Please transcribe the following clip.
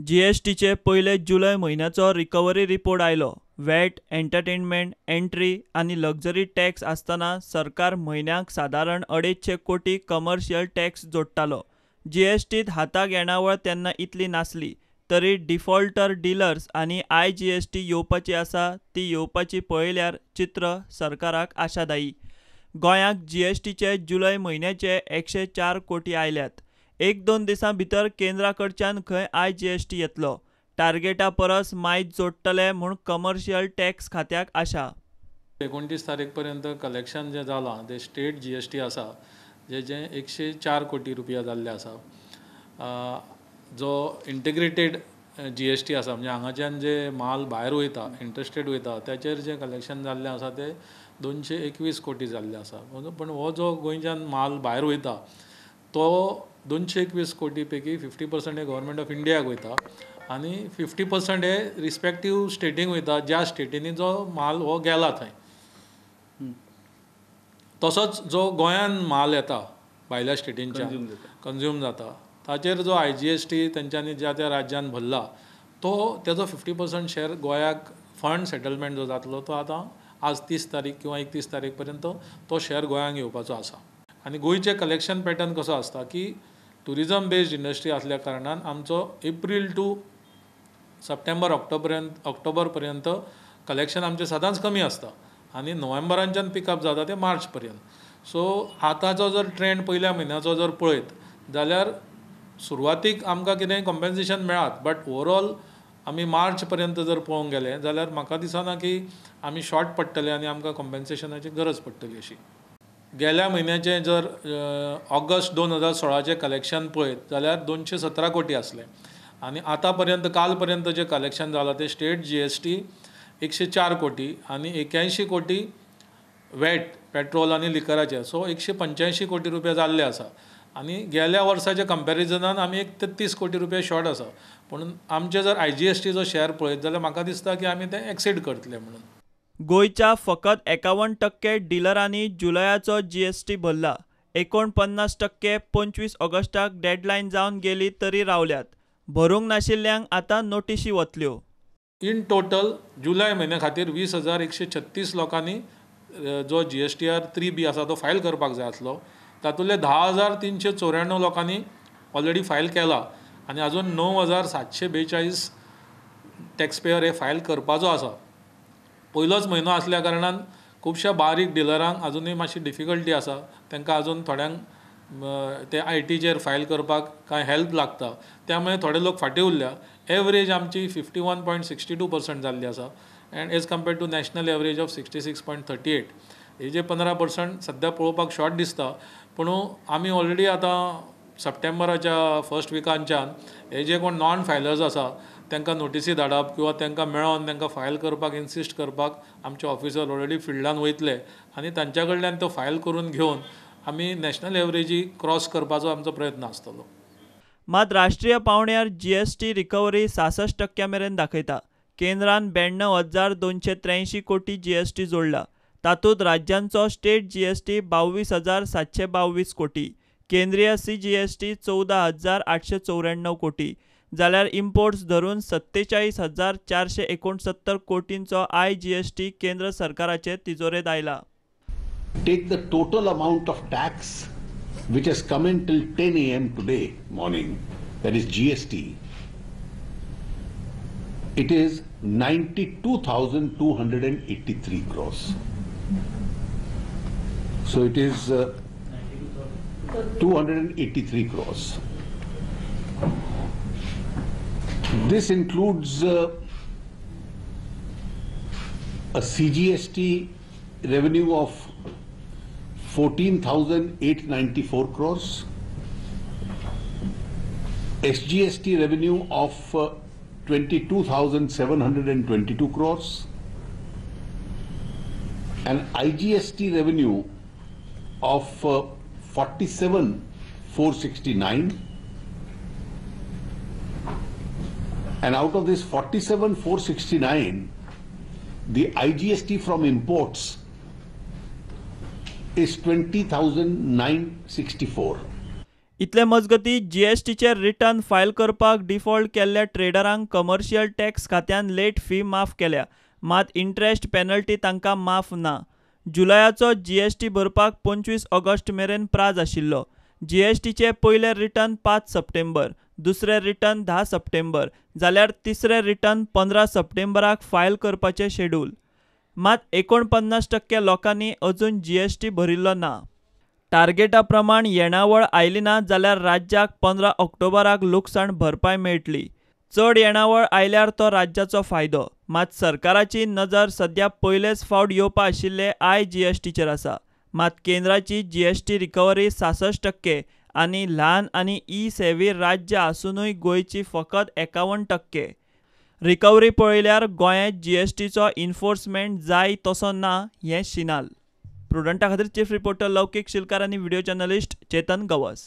जीएसटीचे पयले जुलय म्हयन्याचो recovery report आयलो. व्हॅट, एंटरटेनमेंट, एंट्री आनी लक्झरी टॅक्स आसतना सरकार म्हयन्याक सादारण 250 कोटी कमर्शियल टॅक्स जोडटालो. जीएसटीत हाताक येणावळ तेन्ना इतली नासली, तरी डिफॉल्टर डीलर्स आनी आयजीएसटी येवपाची आसा ती येवपाची पळयल्यार चित्र सरकाराक आशादायी. गोंयांक जीएसटीचे जुलय म्हयन्याचे 104 कोटी आयल्यात. 1-2 दिसां भितर केंद्रा कडच्यान खंय आयजीएसटी येतलो. टार्गेटा परस मायज जोडटले म्हूण कमर्शियल टॅक्स खात्याक आशा. 29 तारीख पर्यंत कलेक्शन जे जालां ते स्टेट जीएसटी आसा जे 104 कोटी रुपया जाल्ले आसा. जो इंटिग्रेटेड जीएसटी आसा म्हणजे हांगाच्यान जे माल भायर वयता, इंटरस्टेट वयता, त्याचेर जे कलेक्शन जाल्लें आसा ते 221 कोटी जाल्ले आसा. पण हो जो गोंयच्यान माल भायर वयता तो 221 कोटी पैकी 50% हे गव्हर्मेंट ऑफ इंडियाक वयता आनी 50% हे रिस्पेक्टीव स्टेटीक वयता ज्या स्टेटींनी जो माल हो गेला थंय. तसोच जो गोंयान माल येता भायल्या स्टेटींच्यान कंज्यूम जाता ताचेर जो आयजीएसटी तेंच्यांनी ज्या त्या राज्यान भरला तो तेजो 50% शेअर गोंयाक फंड सेटलमेंट जो जातलो तो आतां आज 30 तारीख किंवा 31 तारीख पर्यंत तो शेअर गोंयांक येवपाचो आसा. आनी गोंयचे कलेक्शन पॅटर्न कसो आसता की टुरिजम बेस्ड इंडस्ट्री आसल्या कारणान आमचो एप्रील टू सप्टेंबर ऑक्टोबर पर्यंत कलेक्शन आमचें सदांच कमी आसता आनी नोव्हेंबराच्यान पिकअप जाता ते मार्च पर्यंत. सो आतांचो जर ट्रेंड पयल्या म्हयन्याचो जर पळयत जाल्यार सुरवातीक आमकां कितेंय कॉम्पेन्सेशन मेळात, बट ओवरऑल आमी मार्च पर्यंत जर पळोवंक गेले जाल्यार म्हाका दिसना की आमी शॉर्ट पडटले आनी आमकां कॉम्पेन्सेशनाची गरज पडटली अशी. गेल्या म्हयन्याचे जर ऑगस्ट 2016चे कलेक्शन पळयत जाल्यार 217 कोटी आसले आनी आतां पर्यंत काल पर्यंत जे कलेक्शन जालां ते स्टेट जीएसटी 104 कोटी आनी 81 कोटी व्हॅट पेट्रोल आनी लिकराचे. सो 185 कोटी रुपया जाल्ले आसा आनी गेल्या वर्साच्या कंपॅरिजनान आमी 33 कोटी रुपया शॉर्ट आसा. पूण आमचे जर आयजीएसटीचो शेअर पळयत जाल्यार म्हाका दिसता की आमी ते एक्सीड करतले म्हणून. गोंयच्या फकत 51% डिलरांनी जुलयाचो जीएसटी भरला. 49% 25 ऑगस्टाक डेडलायन जावन गेली तरी रावल्यात. भरूंक नाशिल्ल्यांक आतां नोटीशी वतल्यो. इन टोटल जुलय म्हयन्या खातीर 20,136 लोकांनी जो जीएसटीआर 3B आसा तो फायल करपाक जाय आसलो. तातूंतले 10,394 लोकांनी ऑलरेडी फायल केला आनी अजून 9,742 टॅक्सपेयर हे फायल करपाचो आसा. पयलोच म्हयनो आसल्या कारणान खुबश्या बारीक डिलरांक अजुनूय मातशी डिफिकल्टी आसा. तांकां अजून थोड्यांक ते आयटीचेर फायल करपाक कांय हेल्प लागता, त्यामुळे थोडे लोक फाटीं उरल्या. एवरेज आमची 51.62% जाल्ली आसा and as compared to national average of 66.38. हेजे 15% सद्या पळोवपाक शॉर्ट दिसता. पूण आमी ऑलरेडी आतां सप्टेंबराच्या फर्स्ट विकांच्यान हे जे कोण नॉन फायलर्स आसा तांकां नोटीसी धाडप किंवा तांकां मेळोन तांकां फायल करपाक इन्सिस्ट करपाक आमचे ऑफिसर ऑलरेडी फिल्डान वयतले आनी तांच्या कडल्यान तो फायल करून घेवन आमी नॅशनल एवरेजी क्रॉस करपाचो आमचो प्रयत्न आसतलो. मात राष्ट्रीय पावंड्यार जीएसटी रिकव्हरी 66% मेरेन दाखयता. केंद्रान 92,283 कोटी जीएसटी जोडला. तातूंत राज्यांचो स्टेट जीएसटी 22,722 कोटी, केंद्रीय सीजीएसटी 14,894 कोटी, जाल्यार इम्पोर्ट्स धरून 47,469 कोटींचो आयजीएसटी केंद्र सरकाराचे तिजोरेत आयला. Take the total amount of tax which has come in till 10 a.m. today morning, that is GST, it is 92,283 crores. So it is 283 crores. This includes a CGST revenue of 14,894 crores, SGST revenue of 22,722 crores, and IGST revenue of 47,469. And out of this 47,469, the IGST from imports is 20,964. इतले मजगतीं जीएसटीचेर return file करपाक default केल्ल्या ट्रेडरांक commercial tax खात्यान late fee माफ केल्या, मात interest penalty तांकां माफ ना. जुलयाचो जीएसटी भरपाक 25 ऑगस्ट मेरेन प्राझ आशिल्लो. जीएसटीचे पयले रिटर्न 5 सप्टेंबर, दुसरे रिटर्न 10 सप्टेंबर जाल्यार तिसरे रिटर्न 15 सप्टेंबराक फायल करपाचें शेड्यूल. मात 49% लोकांनी अजून जीएसटी भरिल्लो ना. टार्गेटा प्रमाण येणावळ आयली ना जाल्यार राज्याक 15 ऑक्टोबराक लुकसाण भरपाय मेळटली. चड येणावळ आयल्यार तो राज्याचो फायदो. मात सरकाराची नजर सध्या पयलेच फावट येवपा आशिल्ले IGSTचेर आसा. मात केंद्राची जीएसटी रिकव्हरी 66% आनी ल्हान आनी ई-सेवी राज्य आसूनय गोंयची फकत 51%. रिकव्हरी पळयल्यार गोंयांत जीएसटीचो इन्फोर्समेंट जाय तसो ना हें शिनाल. प्रुडंटा खातीर चीफ रिपोर्टर लौकीक शिलकार आनी व्हिडिओ जर्नलिस्ट चेतन गवस.